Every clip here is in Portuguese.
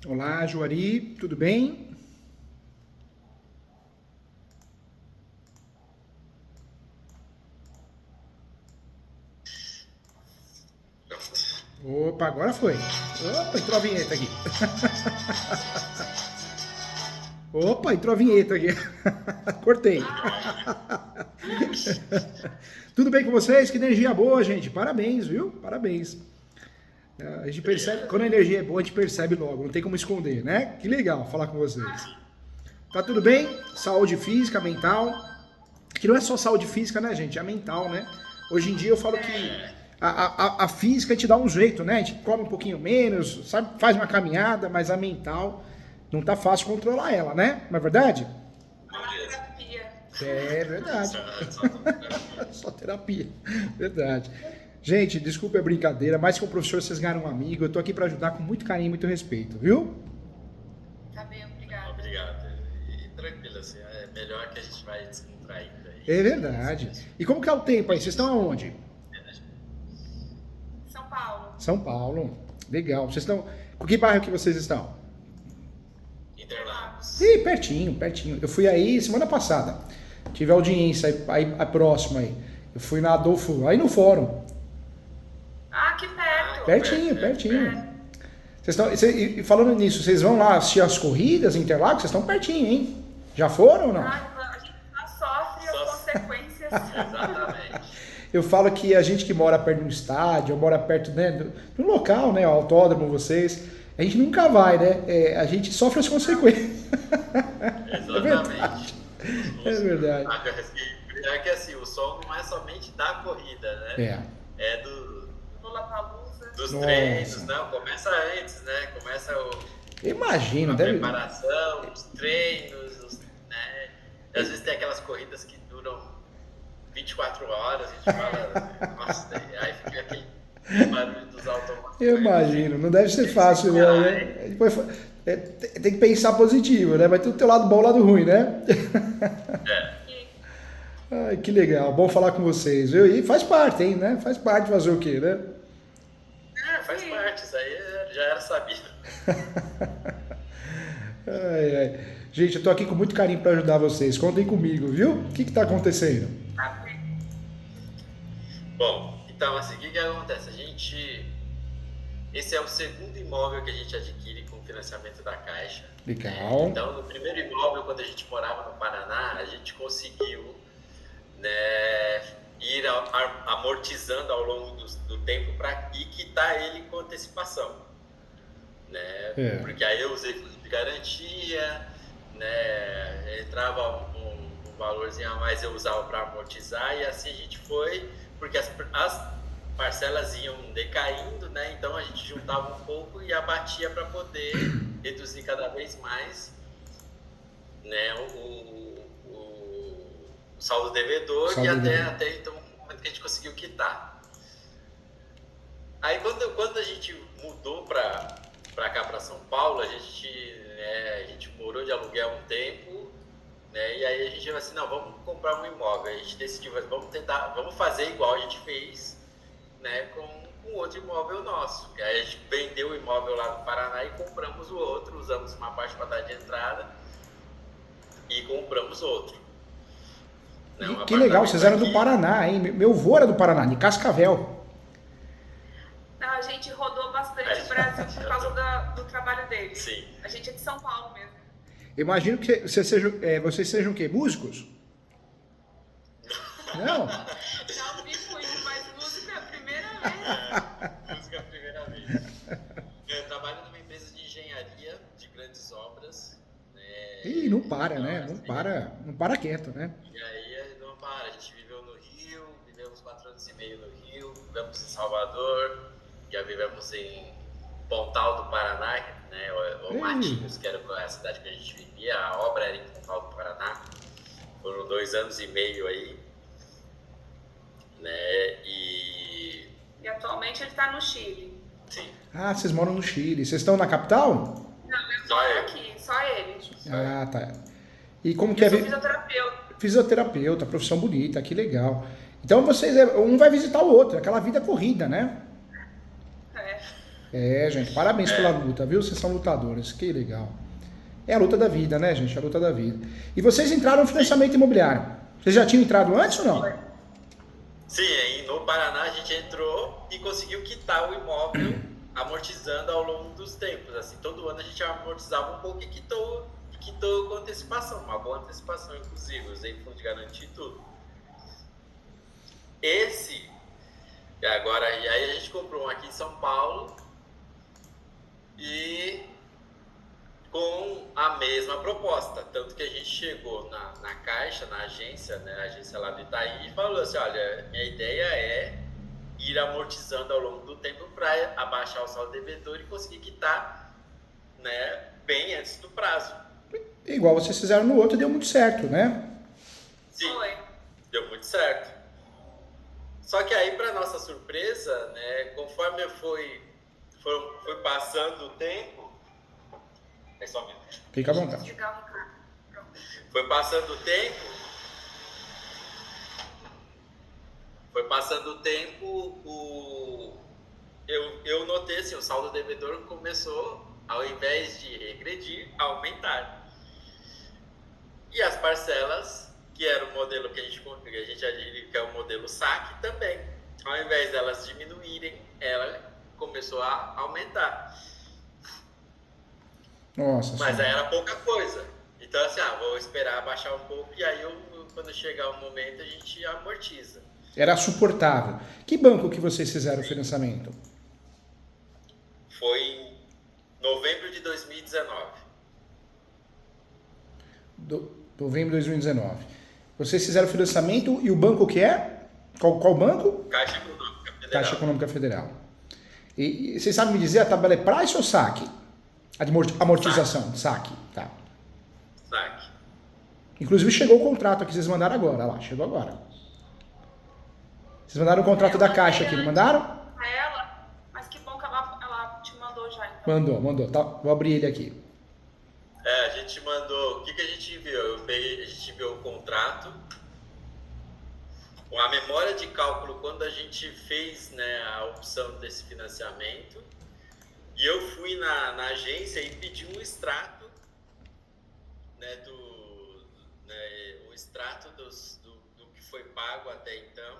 Olá, Juari, tudo bem? Opa, agora foi. Opa, entrou a vinheta aqui. Opa, entrou a vinheta aqui. Cortei. Tudo bem com vocês? Que energia boa, gente. Parabéns, viu? Parabéns. A gente percebe, quando a energia é boa, a gente percebe logo, não tem como esconder, né? Que legal falar com vocês. Tá tudo bem? Saúde física, mental. Que não é só saúde física, né, gente? É a mental, né? Hoje em dia eu falo que a física te dá um jeito, né? A gente come um pouquinho menos, sabe? Faz uma caminhada, mas a mental não tá fácil controlar ela, né? Não é verdade? Terapia. É verdade. Só Só terapia. Verdade. Gente, desculpa a brincadeira, mais que um professor, vocês ganharam um amigo. Eu tô aqui para ajudar com muito carinho e muito respeito, viu? Tá bem, obrigada. obrigado. E tranquilo, assim, é melhor que a gente vai descontraindo aí. É verdade. E como que é o tempo aí? Vocês estão aonde? São Paulo. São Paulo. Legal. Vocês estão. Com que bairro que vocês estão? Interlagos. Ih, pertinho, pertinho. Eu fui aí semana passada. Tive audiência aí próxima aí. Eu fui na Adolfo, aí no fórum. Ah, que perto. Pertinho, pertinho. E falando nisso, vocês vão lá assistir as corridas em Interlagos? Vocês estão pertinho, hein? Já foram ou não? Ah, a gente só sofre as consequências. Exatamente. Eu falo que a gente que mora perto do estádio, ou mora perto, né, do local, né, o autódromo, vocês, a gente nunca vai, né? A gente sofre as consequências. Exatamente. É verdade. É que assim, o sol não é somente da corrida, né? É Lollapalooza. dos Nossa. treinos, não, começa antes, né? Começa Imagino, a deve. preparação, os treinos, né? Às vezes tem aquelas corridas que duram 24 horas, a gente fala, nossa, aí fica aquele barulho dos automóveis. Eu imagino, não deve ser fácil, não, né? Depois, tem que pensar positivo, né? Vai ter o teu lado bom e o lado ruim, né? Ai, que legal, bom falar com vocês, viu? E faz parte, hein, né? Faz parte de fazer o quê, né? Faz parte, isso aí já era sabido. Ai, ai. Gente, eu tô aqui com muito carinho para ajudar vocês. Contem comigo, viu? O que tá acontecendo? Tá bem. Bom, então assim, o que acontece? Esse é o segundo imóvel que a gente adquire com financiamento da Caixa. Legal. Então, no primeiro imóvel, quando a gente morava no Paraná, a gente conseguiu, né, ir amortizando ao longo do tempo para ir quitar ele com antecipação, né? Porque aí eu usei fundo de garantia, né, entrava um valorzinho a mais, eu usava para amortizar, e assim a gente foi, porque as parcelas iam decaindo, né? Então a gente juntava um pouco e abatia para poder reduzir cada vez mais, né, o saldo devedor, e até então o momento que a gente conseguiu quitar. Aí quando a gente mudou para cá, para São Paulo, a gente morou de aluguel um tempo, né? E aí a gente falou assim, não, vamos comprar um imóvel. A gente decidiu, vamos fazer igual a gente fez, né, com outro imóvel nosso. E aí a gente vendeu o imóvel lá no Paraná e compramos o outro, usamos uma parte para dar de entrada e compramos outro. Né, Que legal, vocês eram do Paraná, hein? Meu avô era do Paraná, de Cascavel. Não, a gente rodou bastante o Brasil por causa do trabalho dele. Sim. A gente é de São Paulo mesmo. Imagino que vocês sejam o quê? Músicos? Não? Já ouvi muito, mas música é a primeira vez. Música é a primeira vez. Eu trabalho numa empresa de engenharia de grandes obras. Né? Ih, não para, Então, né? assim, Não para quieto, né? E aí não para. A gente viveu no Rio, vivemos 4 anos e meio no Rio, vivemos em Salvador, já vivemos em Pontal do Paraná, né? Ou Matinhos, que era a cidade que a gente vivia. A obra era em Pontal do Paraná. Foram 2 anos e meio aí. Né? E atualmente ele está no Chile. Sim. Ah, vocês moram no Chile. Vocês estão na capital? Não, eu moro aqui, só ele. Ah, tá. E como que Eu é? sou fisioterapeuta. Fisioterapeuta, profissão bonita, que legal. Então vocês, um vai visitar o outro, aquela vida corrida, né? É. Gente, parabéns pela luta, viu? Vocês são lutadores, que legal. É a luta da vida, né, gente? É a luta da vida. E vocês entraram no financiamento imobiliário. Vocês já tinham entrado antes ou não? Sim, aí no Paraná a gente entrou e conseguiu quitar o imóvel, amortizando ao longo dos tempos. Assim, todo ano a gente amortizava um pouco e quitou com antecipação, uma boa antecipação, inclusive. Usei fundo de garantia e tudo. E aí a gente comprou um aqui em São Paulo e com a mesma proposta, tanto que a gente chegou na Caixa, na agência, né, a agência lá do Itaí, e falou assim, olha, minha ideia é ir amortizando ao longo do tempo para abaixar o saldo devedor e conseguir quitar, né, bem antes do prazo. Igual vocês fizeram no outro, deu muito certo, né? Sim, deu muito certo. Só que aí, para nossa surpresa, né, conforme foi passando o tempo, é só um minuto. Fica à vontade. Desligar o Ricardo. Pronto. Foi passando o tempo, eu notei assim, o saldo devedor começou, ao invés de regredir, a aumentar. E as parcelas, que era o modelo que a gente adquiriu, que é o modelo saque, também. Ao invés delas diminuírem, ela começou a aumentar. Nossa. Mas aí era pouca coisa. Então assim, vou esperar abaixar um pouco e aí quando chegar o momento a gente amortiza. Era suportável. Que banco que vocês fizeram o financiamento? Foi em novembro de 2019. Novembro de 2019. Vocês fizeram o financiamento e o banco que é? Qual banco? Caixa Econômica Federal. Caixa Econômica Federal. E vocês sabem me dizer a tabela é price ou saque? Amortização, saque. Tá. Saque. Inclusive chegou o contrato aqui, vocês mandaram agora. Olha lá, chegou agora. Vocês mandaram o contrato da Caixa aqui, não mandaram? A ela, mas que bom que ela te mandou já, então. Mandou. Tá, vou abrir ele aqui. A gente mandou... O que a gente enviou? A gente enviou o contrato, a memória de cálculo quando a gente fez, né, a opção desse financiamento. E eu fui na agência e pedi um extrato, né, o extrato do que foi pago até então,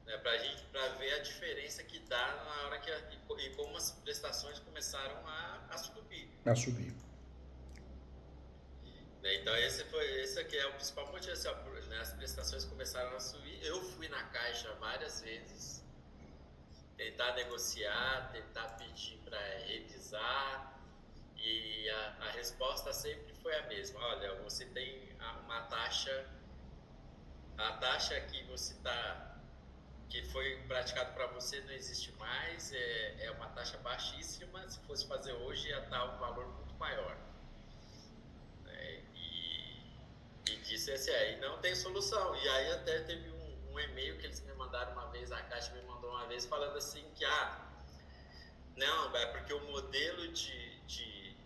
né, para ver a diferença que dá na hora e como as prestações começaram a subir. Então esse aqui é o principal motivo, assim, né, as prestações começaram a subir. Eu fui na Caixa várias vezes, tentar negociar, tentar pedir para revisar, e a resposta sempre foi a mesma. Olha, você tem uma taxa, a taxa que foi praticado para você não existe mais, é uma taxa baixíssima. Se fosse fazer hoje ia estar um valor muito maior. E disse assim, e não tem solução. E aí até teve um e-mail que eles me mandaram uma vez, a Caixa me mandou uma vez falando assim que não, é porque o modelo de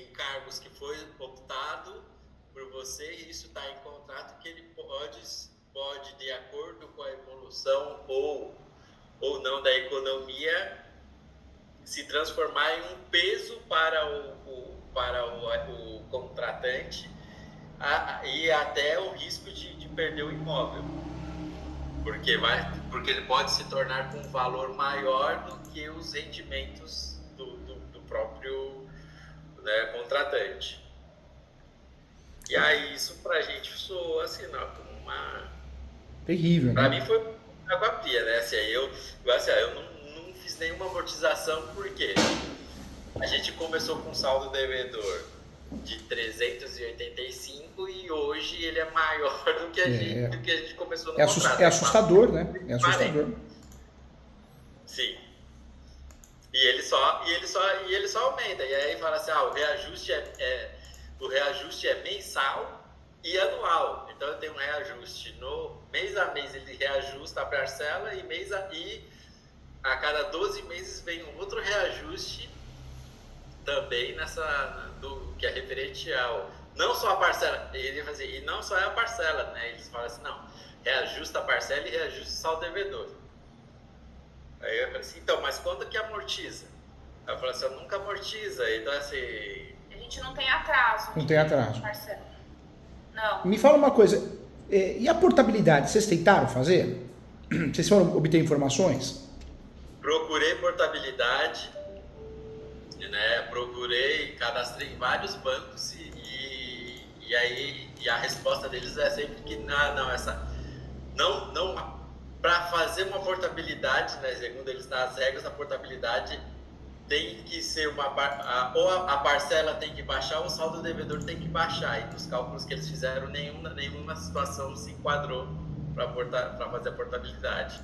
encargos que foi optado por você, isso está em contrato, que ele pode, de acordo com a evolução ou não da economia, se transformar em um peso para o contratante, e até o risco de perder o imóvel, porque ele pode se tornar com um valor maior do que os rendimentos do próprio, né, contratante. E aí isso pra gente soou assim, não, como uma... Terrível, pra né? mim foi água fria, né? Assim, eu não fiz nenhuma amortização, porque a gente começou com um saldo devedor de 385 e hoje ele é maior do que a gente começou no contrato. É assustador, né? É assustador. Sim. E ele só aumenta. E aí fala assim, o reajuste é mensal e anual. Então eu tenho um reajuste no mês a mês, ele reajusta a parcela, e a cada 12 meses vem um outro reajuste também que é referente ao, não só a parcela, ele vai dizer, e não só é a parcela, né? Eles falam assim, não, reajusta a parcela e reajusta o saldo devedor. Aí eu falei assim, então, mas quando que amortiza? Aí eu falei assim, nunca amortiza, então assim... A gente não tem atraso. Não tem atraso. Parcela. Não. Me fala uma coisa, e a portabilidade, vocês tentaram fazer? Vocês foram obter informações? Procurei portabilidade, né? Procurei, cadastrei em vários bancos e aí a resposta deles é sempre que não para fazer uma portabilidade, né? Segundo eles, nas regras da portabilidade tem que ser ou a parcela tem que baixar ou o saldo devedor tem que baixar. E nos cálculos que eles fizeram, nenhuma situação se enquadrou para fazer a portabilidade.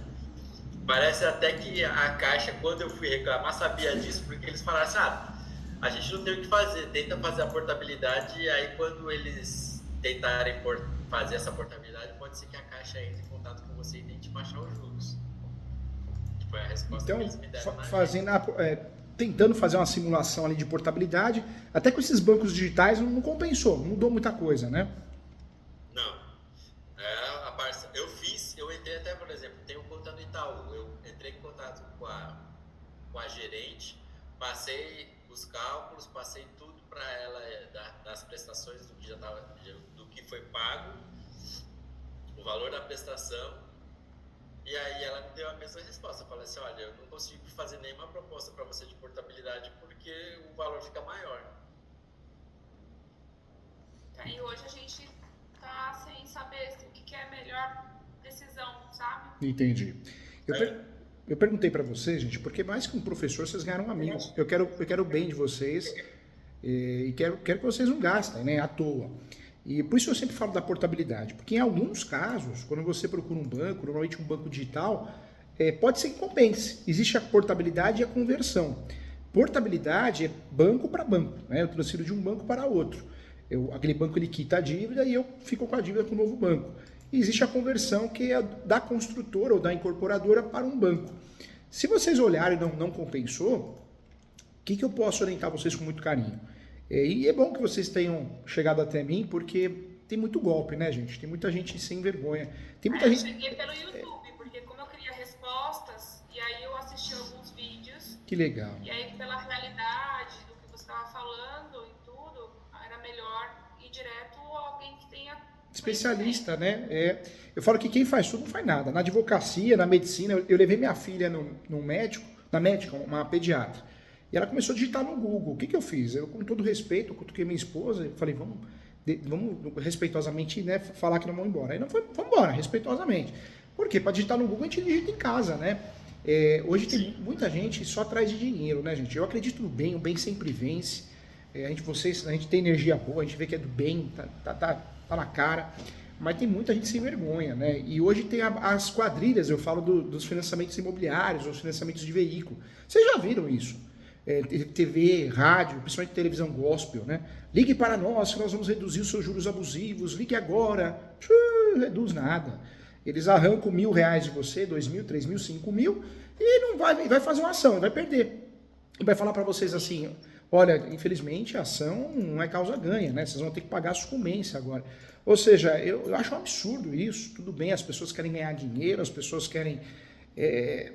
Parece até que a Caixa, quando eu fui reclamar, sabia disso, porque eles falaram assim, a gente não tem o que fazer, tenta fazer a portabilidade, e aí quando eles tentarem fazer essa portabilidade, pode ser que a Caixa entre em contato com você e tente baixar os juros. Foi a resposta Então, que eles me deram. Tentando fazer uma simulação ali de portabilidade, até com esses bancos digitais não compensou, não mudou muita coisa, né? Não. Eu entrei até, por exemplo, tenho conta no Itaú, eu entrei em contato com a gerente, passei os cálculos, passei tudo para ela das prestações do que foi pago, o valor da prestação, e aí ela me deu a mesma resposta. Eu falei assim, olha, eu não consigo fazer nenhuma proposta para você de portabilidade porque o valor fica maior. E hoje a gente tá sem saber o que é a melhor decisão, sabe? Entendi. Eu perguntei para vocês, gente, porque mais que um professor, vocês ganharam um amigo. Eu quero o bem de vocês e quero que vocês não gastem, né, à toa. E por isso eu sempre falo da portabilidade, porque em alguns casos, quando você procura um banco, normalmente um banco digital, pode ser que compense. Existe a portabilidade e a conversão. Portabilidade é banco para banco, né? Eu transfiro de um banco para outro. Aquele banco ele quita a dívida e eu fico com a dívida com o novo banco. E existe a conversão que é da construtora ou da incorporadora para um banco. Se vocês olharem e não compensou, o que eu posso orientar vocês com muito carinho? E é bom que vocês tenham chegado até mim, porque tem muito golpe, né, gente? Tem muita gente sem vergonha. Tem muita gente... Eu cheguei pelo YouTube, porque como eu queria respostas, e aí eu assisti alguns vídeos. Que legal. E aí, pela realidade do que você estava falando e tudo, era melhor ir direto a alguém que tenha... Especialista, né? Eu falo que quem faz tudo não faz nada. Na advocacia, na medicina, eu levei minha filha no médico, na médica, uma pediatra. E ela começou a digitar no Google. O que eu fiz? Eu, com todo respeito, cutuquei minha esposa e falei, vamos respeitosamente, né, falar que não vamos embora. Aí não foi, vamos embora, respeitosamente. Por quê? Para digitar no Google, a gente digita em casa, né? Hoje tem muita gente só atrás de dinheiro, né, gente? Eu acredito no bem, o bem sempre vence. A gente tem energia boa, a gente vê que é do bem, tá na cara. Mas tem muita gente sem vergonha, né? E hoje tem as quadrilhas, eu falo dos financiamentos imobiliários, os financiamentos de veículo. Vocês já viram isso? TV, rádio, principalmente televisão gospel, né? Ligue para nós que nós vamos reduzir os seus juros abusivos, ligue agora. Não reduz nada. Eles arrancam R$1.000 de você, 2.000, 3.000, 5.000 e não vai fazer uma ação, vai perder. E vai falar para vocês assim, olha, infelizmente a ação não é causa ganha, né? Vocês vão ter que pagar a sucumbência agora. Ou seja, eu acho um absurdo isso. Tudo bem, as pessoas querem ganhar dinheiro, as pessoas querem...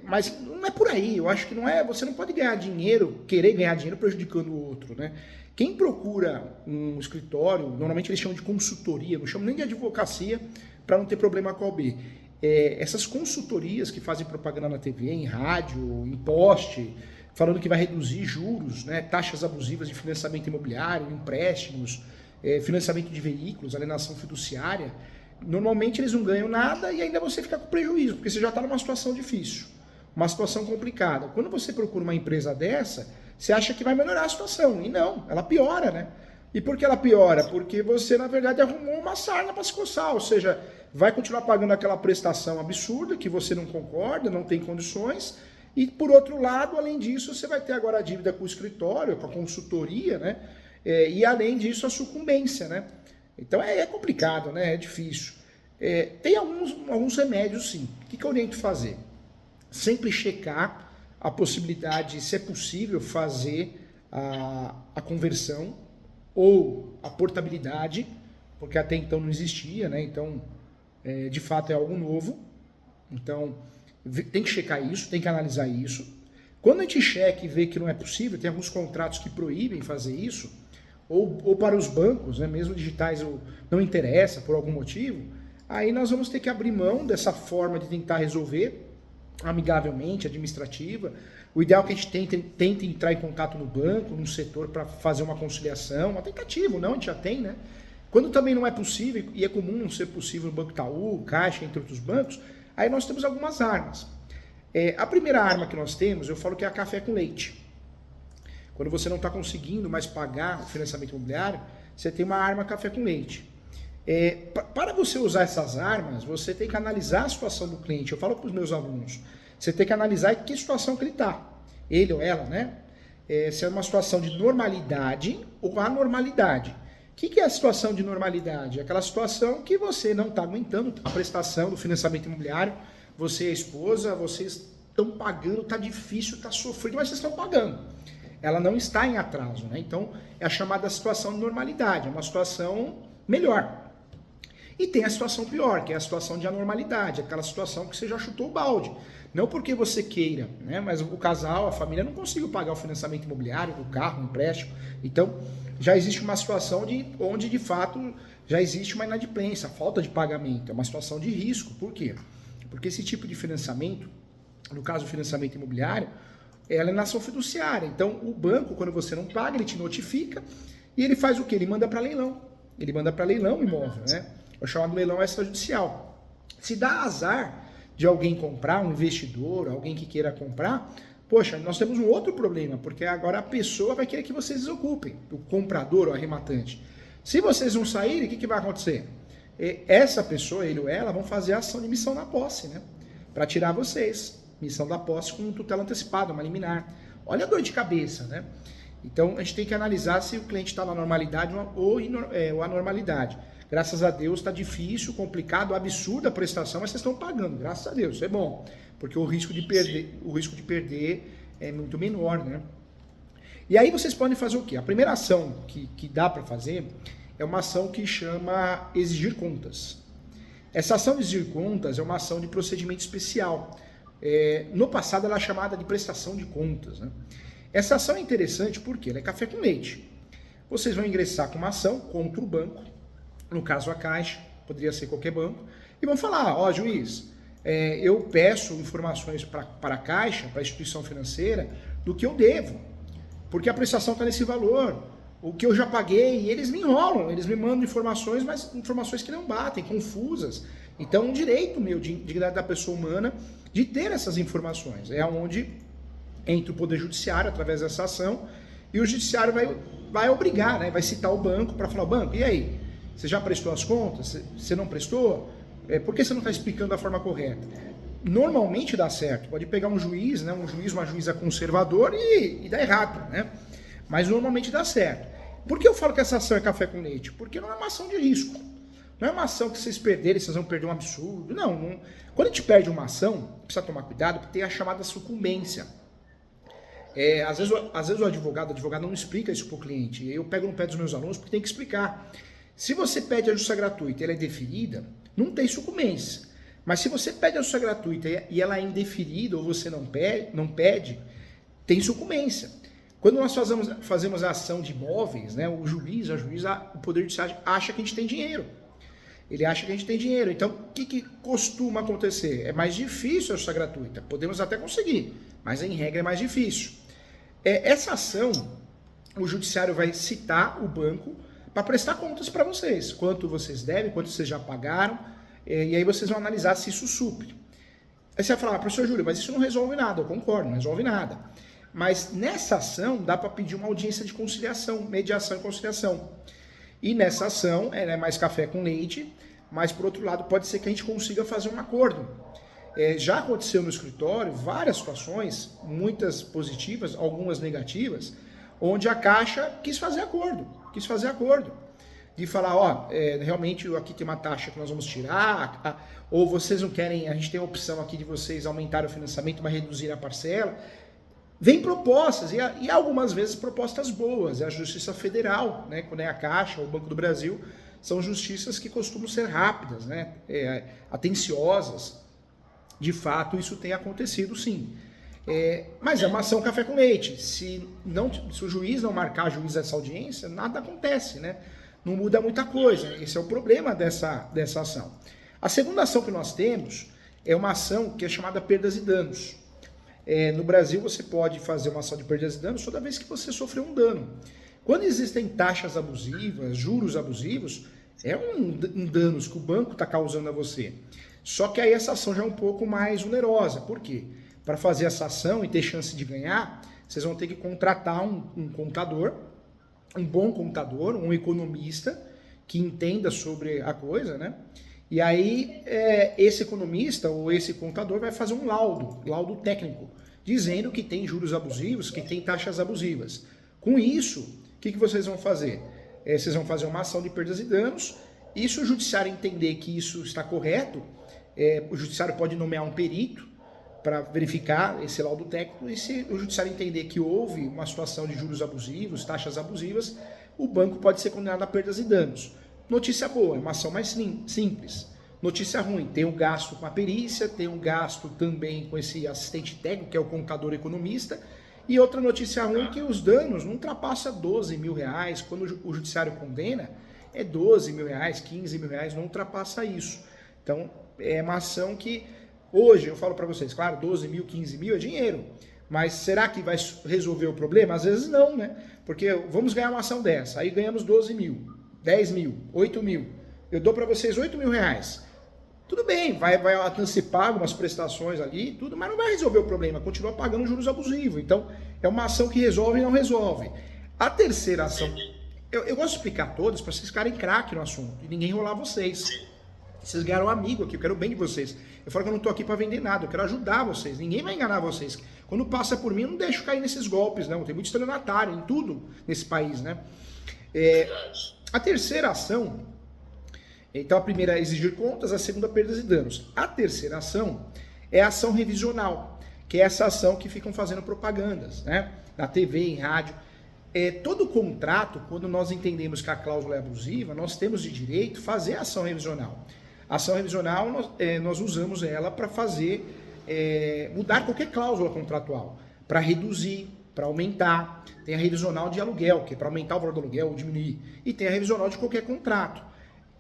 mas não é por aí. Eu acho que não é. Você não pode ganhar dinheiro, querer ganhar dinheiro prejudicando o outro, né? Quem procura um escritório, normalmente eles chamam de consultoria, não chamam nem de advocacia para não ter problema com a OAB. Essas consultorias que fazem propaganda na TV, em rádio, em poste, falando que vai reduzir juros, né, taxas abusivas de financiamento imobiliário, empréstimos, financiamento de veículos, alienação fiduciária, normalmente eles não ganham nada e ainda você fica com prejuízo, porque você já está numa situação difícil, uma situação complicada. Quando você procura uma empresa dessa, você acha que vai melhorar a situação, e não, ela piora, né? E por que ela piora? Porque você, na verdade, arrumou uma sarna para se coçar, ou seja, vai continuar pagando aquela prestação absurda que você não concorda, não tem condições, e por outro lado, além disso, você vai ter agora a dívida com o escritório, com a consultoria, né? E além disso, a sucumbência, né? Então é complicado, né? É difícil. Tem alguns remédios, sim. O que eu oriento fazer? Sempre checar a possibilidade, se é possível, fazer a conversão ou a portabilidade, porque até então não existia, né? Então, de fato, é algo novo. Então, tem que checar isso, tem que analisar isso. Quando a gente checa e vê que não é possível, tem alguns contratos que proíbem fazer isso, ou para os bancos, né, mesmo digitais, não interessa por algum motivo, aí nós vamos ter que abrir mão dessa forma de tentar resolver amigavelmente, administrativa. O ideal é que a gente tente entrar em contato no banco, no setor, para fazer uma conciliação, uma tentativa, não, a gente já tem, né? Quando também não é possível, e é comum não ser possível no Banco Itaú, Caixa, entre outros bancos, aí nós temos algumas armas. A primeira arma que nós temos, eu falo que é a café com leite. Quando você não está conseguindo mais pagar o financiamento imobiliário, você tem uma arma café com leite. Para você usar essas armas, você tem que analisar a situação do cliente. Eu falo para os meus alunos, você tem que analisar em que situação que ele está. Ele ou ela, né? Se é uma situação de normalidade ou anormalidade. O que é a situação de normalidade? É aquela situação que você não está aguentando a prestação do financiamento imobiliário, você e a esposa, vocês estão pagando, está difícil, está sofrendo, mas vocês estão pagando. Ela não está em atraso, né? Então, é a chamada situação de normalidade, é uma situação melhor. E tem a situação pior, que é a situação de anormalidade, aquela situação que você já chutou o balde. Não porque você queira, né? Mas o casal, a família não conseguiu pagar o financiamento imobiliário, do carro, o empréstimo. Então, já existe uma situação onde, de fato, já existe uma inadimplência, falta de pagamento. É uma situação de risco. Por quê? Porque esse tipo de financiamento, no caso do financiamento imobiliário, ela é nação fiduciária. Então, o banco, quando você não paga, ele te notifica e ele faz o quê? Ele manda para leilão. Ele manda para leilão o imóvel, né? É o chamado leilão extrajudicial. Se dá azar de alguém comprar, um investidor, alguém que queira comprar, poxa, nós temos um outro problema, porque agora a pessoa vai querer que vocês desocupem, o comprador ou arrematante. Se vocês não saírem, o que vai acontecer? Essa pessoa, ele ou ela, vão fazer a ação de missão na posse, né? Para tirar vocês. Missão da posse com tutela antecipada, uma liminar. Olha a dor de cabeça, né? Então, a gente tem que analisar se o cliente está na normalidade ou anormalidade. Graças a Deus está difícil, complicado, absurda a prestação, mas vocês estão pagando, graças a Deus, isso é bom, porque o risco de perder é muito menor, né? E aí vocês podem fazer o quê? A primeira ação que dá para fazer é uma ação que chama exigir contas. Essa ação de exigir contas é uma ação de procedimento especial. No passado ela é chamada de prestação de contas, né? Essa ação é interessante porque ela é café com leite. Vocês vão ingressar com uma ação contra o banco, no caso a Caixa, poderia ser qualquer banco, e vão falar, ó, juiz, eu peço informações para a Caixa, para a instituição financeira, do que eu devo, porque a prestação está nesse valor, o que eu já paguei, e eles me enrolam, eles me mandam informações, mas informações que não batem, confusas. Então, um direito meu, de dignidade da pessoa humana, de ter essas informações. É onde entra o Poder Judiciário, através dessa ação, e o Judiciário vai obrigar, né, vai citar o banco para falar, banco, e aí? Você já prestou as contas? Você não prestou? Por que você não está explicando da forma correta? Normalmente dá certo. Pode pegar um juiz, né, uma juíza conservador e dá errado, né? Mas normalmente dá certo. Por que eu falo que essa ação é café com leite? Porque não é uma ação de risco. Não é uma ação que vocês perderem, vocês vão perder um absurdo. Não. Quando a gente perde uma ação, precisa tomar cuidado, porque tem a chamada sucumbência. Às vezes o advogado não explica isso para o cliente. Eu pego no pé dos meus alunos porque tem que explicar. Se você pede a justiça gratuita e ela é deferida, não tem sucumbência. Mas se você pede a justiça gratuita e ela é indeferida ou você não pede, tem sucumbência. Quando nós fazemos a ação de imóveis, né, o Poder Judiciário acha que a gente tem dinheiro. Ele acha que a gente tem dinheiro. Então, o que costuma acontecer? É mais difícil a justiça gratuita. Podemos até conseguir, mas em regra é mais difícil. Essa ação, o Judiciário vai citar o banco para prestar contas para vocês, quanto vocês devem, quanto vocês já pagaram, e aí vocês vão analisar se isso supre. Aí você vai falar, professor Júlio, mas isso não resolve nada. Eu concordo, não resolve nada. Mas nessa ação dá para pedir uma audiência de conciliação, mediação e conciliação. E nessa ação, ela é mais café com leite, mas por outro lado pode ser que a gente consiga fazer um acordo. Já aconteceu no escritório várias situações, muitas positivas, algumas negativas, onde a Caixa quis fazer acordo. De falar, realmente aqui tem uma taxa que nós vamos tirar, ou vocês não querem, a gente tem a opção aqui de vocês aumentarem o financiamento, mas reduzir a parcela. Vem propostas, e algumas vezes propostas boas. A Justiça Federal, né, quando é a Caixa, ou o Banco do Brasil, são justiças que costumam ser rápidas, né, atenciosas. De fato, isso tem acontecido sim. Mas é uma ação café com leite. Se o juiz não marcar juiz essa audiência, nada acontece, né? Não muda muita coisa. Esse é o problema dessa ação. A segunda ação que nós temos é uma ação que é chamada perdas e danos. No Brasil, você pode fazer uma ação de perdas e danos toda vez que você sofreu um dano. Quando existem taxas abusivas, juros abusivos, é um danos que o banco está causando a você. Só que aí essa ação já é um pouco mais onerosa. Por quê? Para fazer essa ação e ter chance de ganhar, vocês vão ter que contratar um contador, um bom contador, um economista que entenda sobre a coisa, né? E aí esse economista ou esse contador vai fazer um laudo técnico, dizendo que tem juros abusivos, que tem taxas abusivas. Com isso, o que vocês vão fazer? Vocês vão fazer uma ação de perdas e danos, e se o judiciário entender que isso está correto, o judiciário pode nomear um perito para verificar esse laudo técnico, e se o judiciário entender que houve uma situação de juros abusivos, taxas abusivas, o banco pode ser condenado a perdas e danos. Notícia boa, é uma ação mais simples. Notícia ruim, tem um gasto com a perícia, tem um gasto também com esse assistente técnico, que é o contador economista, e outra notícia ruim é que os danos não ultrapassam 12 mil reais, quando o judiciário condena, é 12 mil reais, 15 mil reais, não ultrapassa isso. Então, é uma ação que, hoje, eu falo para vocês, claro, 12 mil, 15 mil é dinheiro, mas será que vai resolver o problema? Às vezes não, né? Porque vamos ganhar uma ação dessa, aí ganhamos 12 mil, 10 mil, 8 mil, eu dou para vocês 8 mil reais. Tudo bem, vai antecipar algumas prestações ali, tudo, mas não vai resolver o problema, continua pagando juros abusivos. Então, é uma ação que resolve e não resolve. A terceira ação, eu gosto de explicar todas para vocês ficarem craque no assunto e ninguém enrolar vocês. Vocês ganharam um amigo aqui, eu quero o bem de vocês. Eu falo que eu não estou aqui para vender nada, eu quero ajudar vocês. Ninguém vai enganar vocês. Quando passa por mim, eu não deixo cair nesses golpes, não. Tem muito estelionatário em tudo nesse país, né? A terceira ação, então a primeira é exigir contas, a segunda perdas e danos. A terceira ação é a ação revisional, que é essa ação que ficam fazendo propagandas, né? Na TV, em rádio. Todo contrato, quando nós entendemos que a cláusula é abusiva, nós temos de direito fazer a ação revisional. A ação revisional, nós usamos ela para fazer, mudar qualquer cláusula contratual, para reduzir, para aumentar. Tem a revisional de aluguel, que é para aumentar o valor do aluguel ou diminuir. E tem a revisional de qualquer contrato.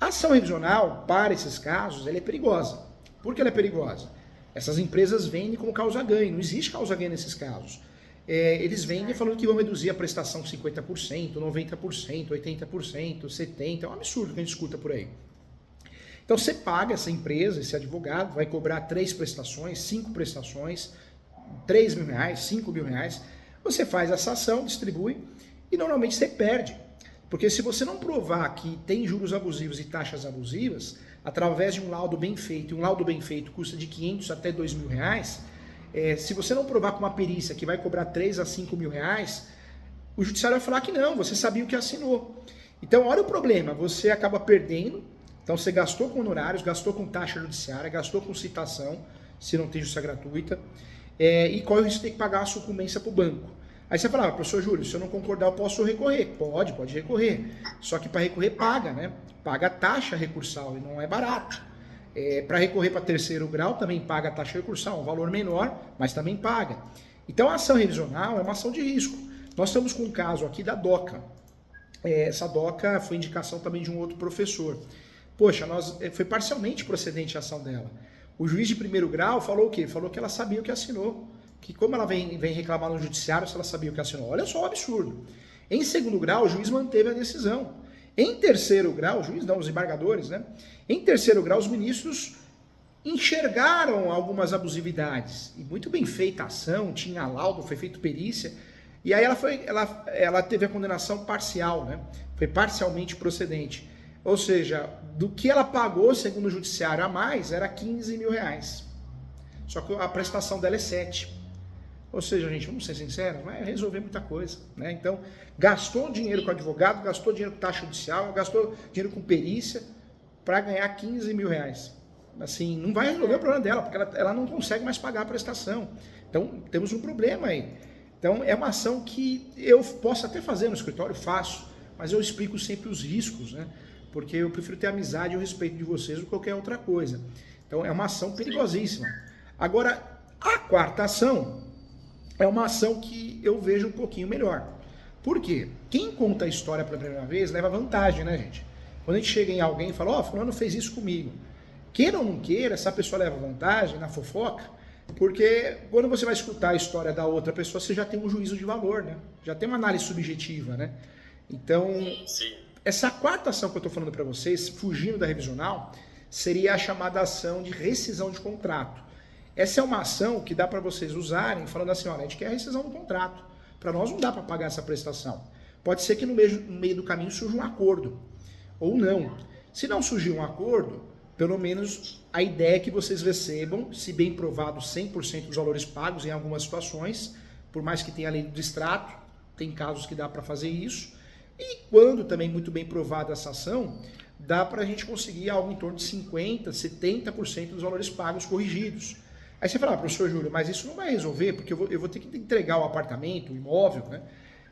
A ação revisional, para esses casos, ela é perigosa. Por que ela é perigosa? Essas empresas vendem como causa-ganho, não existe causa-ganho nesses casos. Eles vendem falando que vão reduzir a prestação 50%, 90%, 80%, 70%, é um absurdo que a gente escuta por aí. Então você paga essa empresa, esse advogado, vai cobrar 3 prestações, 5 prestações, 3 mil reais, 5 mil reais, você faz essa ação, distribui e normalmente você perde. Porque se você não provar que tem juros abusivos e taxas abusivas, através de um laudo bem feito, e um laudo bem feito custa de 500 até 2 mil reais, se você não provar com uma perícia que vai cobrar 3 a 5 mil reais, o judiciário vai falar que não, você sabia o que assinou. Então, olha o problema, você acaba perdendo, então você gastou com honorários, gastou com taxa judiciária, gastou com citação, se não tem justiça gratuita, e corre o risco de ter que pagar a sucumbência para o banco. Aí você fala, professor Júlio, se eu não concordar eu posso recorrer. Pode recorrer, só que para recorrer paga, né? Paga a taxa recursal e não é barato. Para recorrer para terceiro grau também paga a taxa recursal, um valor menor, mas também paga. Então a ação revisional é uma ação de risco. Nós estamos com um caso aqui da DOCA. Essa DOCA foi indicação também de um outro professor. Poxa, foi parcialmente procedente a ação dela. O juiz de primeiro grau falou o quê? Falou que ela sabia o que assinou. Que como ela vem reclamar no judiciário se ela sabia o que assinou. Olha só o absurdo. Em segundo grau, o juiz manteve a decisão. Em terceiro grau, o juiz não, os embargadores, né? Em terceiro grau, os ministros enxergaram algumas abusividades. E muito bem feita a ação, tinha laudo, foi feita perícia. E aí ela teve a condenação parcial, né? Foi parcialmente procedente. Ou seja, do que ela pagou, segundo o judiciário, a mais, era 15 mil reais. Só que a prestação dela é 7. Ou seja, gente, vamos ser sinceros, vai resolver muita coisa, né? Então, gastou dinheiro com advogado, gastou dinheiro com taxa judicial, gastou dinheiro com perícia para ganhar 15 mil reais. Assim, não vai resolver o problema dela, porque ela não consegue mais pagar a prestação. Então, temos um problema aí. Então, é uma ação que eu posso até fazer no escritório, faço, mas eu explico sempre os riscos, né? Porque eu prefiro ter amizade e o respeito de vocês do que qualquer outra coisa. Então, é uma ação perigosíssima. Agora, a quarta ação é uma ação que eu vejo um pouquinho melhor. Por quê? Quem conta a história pela primeira vez leva vantagem, né, gente? Quando a gente chega em alguém e fala, fulano fez isso comigo. Queira ou não queira, essa pessoa leva vantagem na fofoca, porque quando você vai escutar a história da outra pessoa, você já tem um juízo de valor, né? Já tem uma análise subjetiva, né? Então, essa quarta ação que eu estou falando para vocês, fugindo da revisional, seria a chamada ação de rescisão de contrato. Essa é uma ação que dá para vocês usarem, falando assim, olha, a gente quer a rescisão do contrato. Para nós não dá para pagar essa prestação. Pode ser que no meio do caminho surja um acordo, ou não. Se não surgir um acordo, pelo menos a ideia é que vocês recebam, se bem provado, 100% dos valores pagos em algumas situações, por mais que tenha a lei do distrato, tem casos que dá para fazer isso. E quando também muito bem provada essa ação, dá para a gente conseguir algo em torno de 50%, 70% dos valores pagos corrigidos. Aí você fala, professor Júlio, mas isso não vai resolver, porque eu vou ter que entregar o apartamento, o imóvel, né?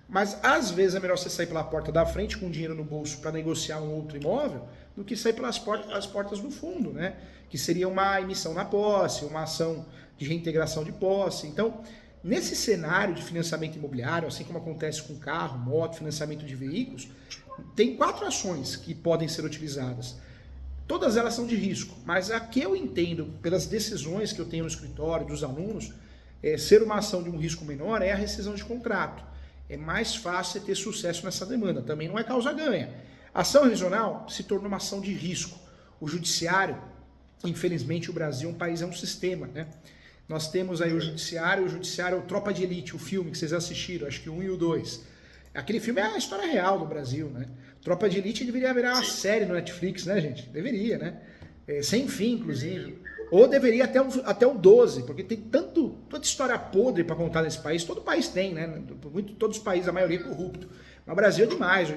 Mas às vezes é melhor você sair pela porta da frente com dinheiro no bolso para negociar um outro imóvel, do que sair pelas portas do fundo, né? Que seria uma emissão na posse, uma ação de reintegração de posse. Então, nesse cenário de financiamento imobiliário, assim como acontece com carro, moto, financiamento de veículos, tem 4 ações que podem ser utilizadas. Todas elas são de risco, mas a que eu entendo, pelas decisões que eu tenho no escritório, dos alunos, ser uma ação de um risco menor é a rescisão de contrato. É mais fácil ter sucesso nessa demanda, também não é causa-ganha. A ação revisional se torna uma ação de risco. O judiciário, infelizmente o Brasil é um sistema, né? Nós temos aí o judiciário é o Tropa de Elite, o filme que vocês assistiram, acho que o 1 e o 2. Aquele filme é a história real do Brasil, né? Tropa de Elite deveria virar uma série no Netflix, né, gente? Deveria, né? Sem fim, inclusive. Ou deveria até o 12, porque tem tanta história podre para contar nesse país. Todo país tem, né? Todos os países, a maioria é corrupto. Mas o Brasil é demais.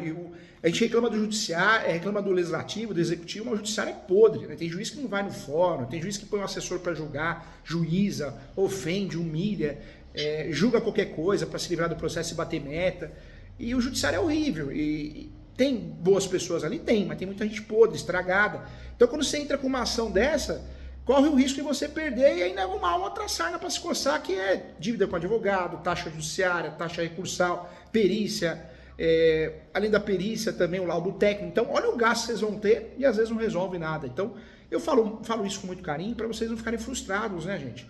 A gente reclama do judiciário, reclama do legislativo, do executivo, mas o judiciário é podre, né? Tem juiz que não vai no fórum, tem juiz que põe um assessor para julgar, juíza, ofende, humilha, julga qualquer coisa para se livrar do processo e bater meta. E o judiciário é horrível. E tem boas pessoas ali? Tem, mas tem muita gente podre, estragada. Então quando você entra com uma ação dessa, corre o risco de você perder e ainda arrumar uma outra sarna para se coçar, que é dívida com advogado, taxa judiciária, taxa recursal, perícia, além da perícia também o laudo técnico. Então olha o gasto que vocês vão ter e às vezes não resolve nada. Então eu falo isso com muito carinho para vocês não ficarem frustrados, né, gente?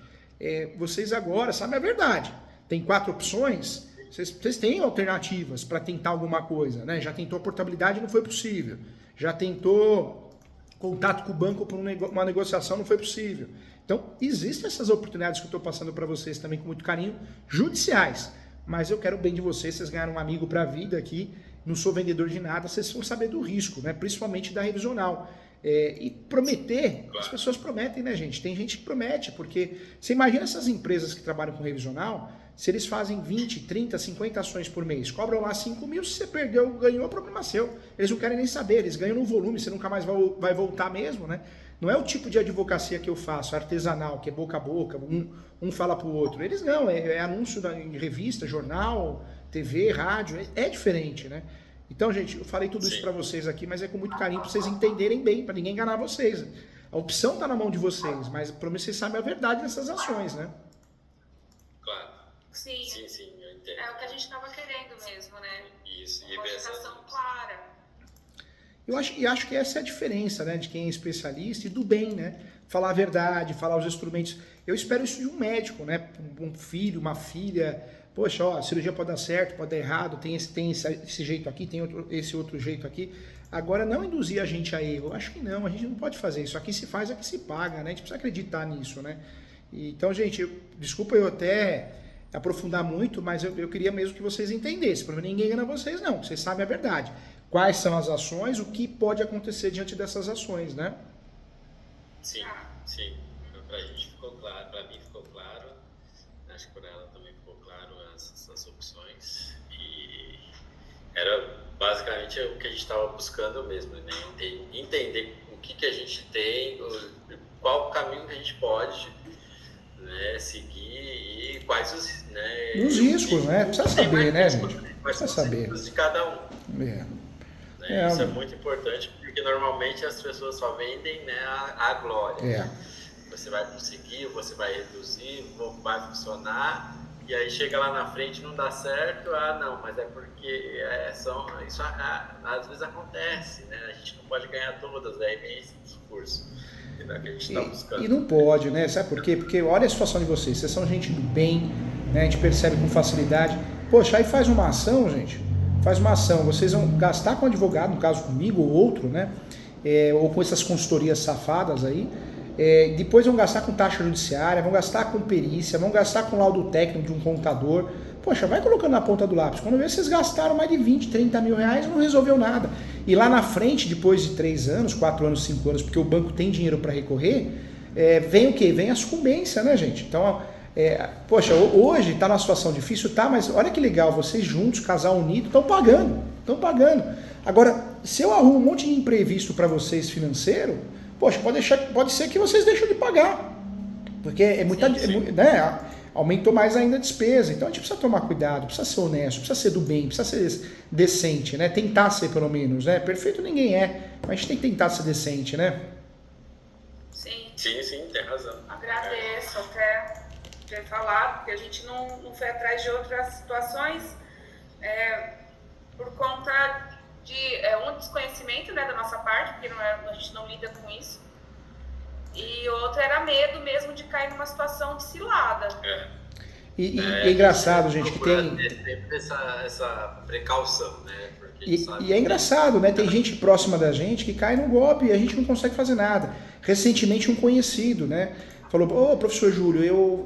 Vocês agora sabem a verdade. Tem 4 opções. Vocês têm alternativas para tentar alguma coisa, né? Já tentou portabilidade, não foi possível. Já tentou contato com o banco por uma negociação, não foi possível. Então, existem essas oportunidades que eu estou passando para vocês também com muito carinho, judiciais. Mas eu quero o bem de vocês, vocês ganharam um amigo para a vida aqui, não sou vendedor de nada, vocês vão saber do risco, né? Principalmente da revisional. E prometer, as pessoas prometem, né, gente? Tem gente que promete, porque você imagina essas empresas que trabalham com revisional, se eles fazem 20, 30, 50 ações por mês, cobram lá 5 mil, se você perdeu, ganhou, é problema seu. Eles não querem nem saber, eles ganham no volume, você nunca mais vai voltar mesmo, né? Não é o tipo de advocacia que eu faço, artesanal, que é boca a boca, um fala pro outro. Eles não, é anúncio em revista, jornal, TV, rádio, é diferente, né? Então, gente, eu falei tudo isso para vocês aqui, mas é com muito carinho para vocês entenderem bem, para ninguém enganar vocês. A opção está na mão de vocês, mas pelo menos vocês sabem a verdade dessas ações, né? Claro. Sim, eu entendo. É o que a gente estava querendo mesmo, né? Isso, uma orientação clara. Eu acho que essa é a diferença, né, de quem é especialista e do bem, né? Falar a verdade, falar os instrumentos. Eu espero isso de um médico, né? Um filho, uma filha. Poxa, ó, a cirurgia pode dar certo, pode dar errado, tem esse jeito aqui, tem esse outro jeito aqui. Agora, não induzir a gente a erro. Eu acho que não, a gente não pode fazer isso. Aqui se faz, aqui se paga, né? A gente precisa acreditar nisso, né? Então, gente, desculpa eu até aprofundar muito, mas eu queria mesmo que vocês entendessem. Para ninguém engana vocês, não. Vocês sabem a verdade. Quais são as ações, o que pode acontecer diante dessas ações, né? Sim. Pra gente ficou claro, pra mim ficou claro. Acho que para ela também ficou claro essas opções. E era basicamente o que a gente estava buscando mesmo, né? Entender o que a gente tem, qual o caminho que a gente pode, né, seguir e quais os riscos, né? Precisa saber, né, gente? Precisa saber. De cada um. Isso é muito importante, porque normalmente as pessoas só vendem, né, a glória. você vai conseguir, você vai reduzir, vai funcionar, e aí chega lá na frente e não dá certo, não, mas é porque isso às vezes acontece, né? A gente não pode ganhar todas, aí vem esse discurso que a gente está buscando. E não pode, né? Sabe por quê? Porque olha a situação de vocês são gente do bem, né? A gente percebe com facilidade. Poxa, aí faz uma ação, gente, vocês vão gastar com advogado, no caso comigo ou outro, né? Ou com essas consultorias safadas aí, depois vão gastar com taxa judiciária, vão gastar com perícia, vão gastar com laudo técnico de um contador. Poxa, vai colocando na ponta do lápis. Quando vê, vocês gastaram mais de 20, 30 mil reais e não resolveu nada. E lá na frente, depois de 3 anos, 4 anos, 5 anos, porque o banco tem dinheiro para recorrer, vem o quê? Vem a sucumbência, né, gente? Então, poxa, hoje está numa situação difícil, tá, mas olha que legal, vocês juntos, casal unido, estão pagando. Agora, se eu arrumo um monte de imprevisto para vocês financeiro, poxa, pode ser que vocês deixem de pagar, porque né, aumentou mais ainda a despesa. Então a gente precisa tomar cuidado, precisa ser honesto, precisa ser do bem, precisa ser decente, né? Tentar ser pelo menos, né? Perfeito ninguém mas a gente tem que tentar ser decente, né? Sim, tem razão. Agradeço até ter falado, porque a gente não foi atrás de outras situações por conta de um desconhecimento, né, da nossa parte, porque a gente não lida com isso, e outra era medo mesmo de cair numa situação de cilada. E é engraçado, gente, que tem sempre essa precaução, né? E é engraçado, né? Tem gente próxima da gente que cai no golpe e a gente não consegue fazer nada. Recentemente um conhecido, né, falou: professor Júlio, eu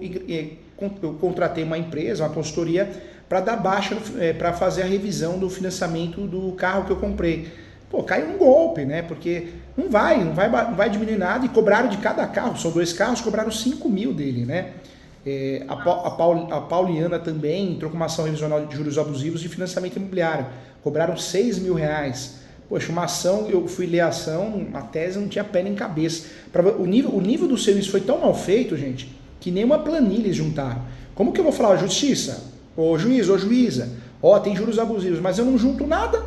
contratei uma empresa, uma consultoria, para dar baixa, para fazer a revisão do financiamento do carro que eu comprei. Caiu um golpe, né? Porque não vai diminuir nada, e cobraram de cada carro, são 2 carros, cobraram 5 mil dele, né? A Pauliana também entrou com uma ação revisional de juros abusivos de financiamento imobiliário, cobraram 6 mil reais. Poxa, uma ação, eu fui ler a ação, a tese não tinha pé nem cabeça. O nível do serviço foi tão mal feito, gente, que nem uma planilha eles juntaram. Como que eu vou falar, justiça? Ô juiz, ô juíza, tem juros abusivos, mas eu não junto nada.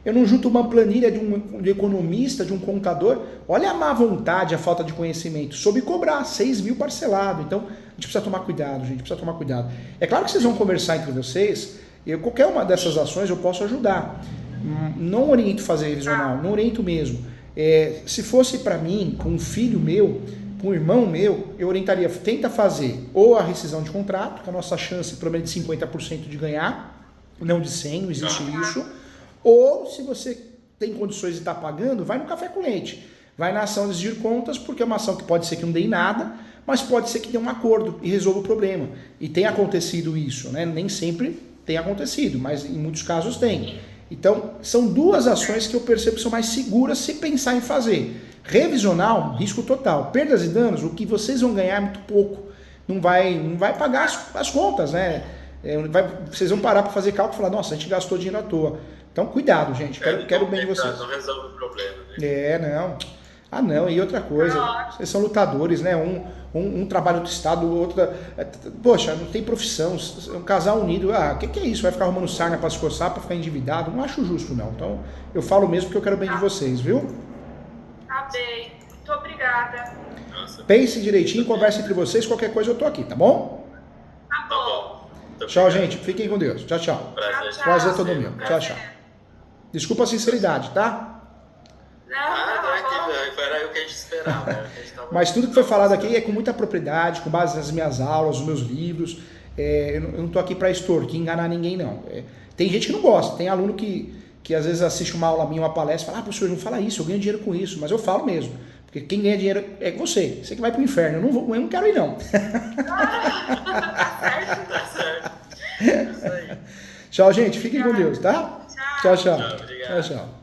Eu não junto uma planilha de um economista, de um contador. Olha a má vontade, a falta de conhecimento. Soube cobrar 6 mil parcelado. Então, a gente precisa tomar cuidado, gente. Precisa tomar cuidado. É claro que vocês vão conversar entre vocês. Qualquer uma dessas ações eu posso ajudar. Não oriento fazer revisional, não oriento mesmo. Se fosse para mim, com um filho meu, com um irmão meu, eu orientaria, tenta fazer ou a rescisão de contrato, que a nossa chance pelo menos de 50% de ganhar, não de 100, não existe isso. Ou, se você tem condições de estar pagando, vai no café com leite. Vai na ação de exigir contas, porque é uma ação que pode ser que não dê em nada, mas pode ser que dê um acordo e resolva o problema. E tem acontecido isso, né? Nem sempre tem acontecido, mas em muitos casos tem. Então, são 2 ações que eu percebo que são mais seguras se pensar em fazer. Revisional, risco total. Perdas e danos, o que vocês vão ganhar é muito pouco. Não vai pagar as contas, né? Vocês vão parar para fazer cálculo e falar: nossa, a gente gastou dinheiro à toa. Então, cuidado, gente. Quero bem de vocês. Não resolve o problema, né? Não. Não, e outra coisa. Vocês são lutadores, né? Um trabalha no estado, o outro... Poxa, não tem profissão. Um casal unido. O que é isso? Vai ficar arrumando sarna para se coçar, para ficar endividado? Não acho justo, não. Então, eu falo mesmo porque eu quero bem de vocês, viu? Tá bem. Muito obrigada. Pense direitinho, converse entre vocês. Qualquer coisa eu tô aqui, tá bom? Tá bom. Tchau, gente. Fiquem com Deus. Tchau, tchau. Prazer todo meu. Tchau, tchau. Desculpa a sinceridade, tá? Era o que a gente esperava. Mas tudo que foi falado aqui é com muita propriedade, com base nas minhas aulas, nos meus livros. Eu não tô aqui para extorquir, enganar ninguém, não. Tem gente que não gosta. Tem aluno que às vezes assiste uma aula minha, uma palestra, e fala: professor, não fala isso, eu ganho dinheiro com isso. Mas eu falo mesmo. Porque quem ganha dinheiro é você. Você que vai pro inferno. Eu não quero ir, não. Tá certo. Isso aí. Tchau, gente. Fiquem com Deus, tá? Tchau. Tchau. Tchau, obrigado. Tchau.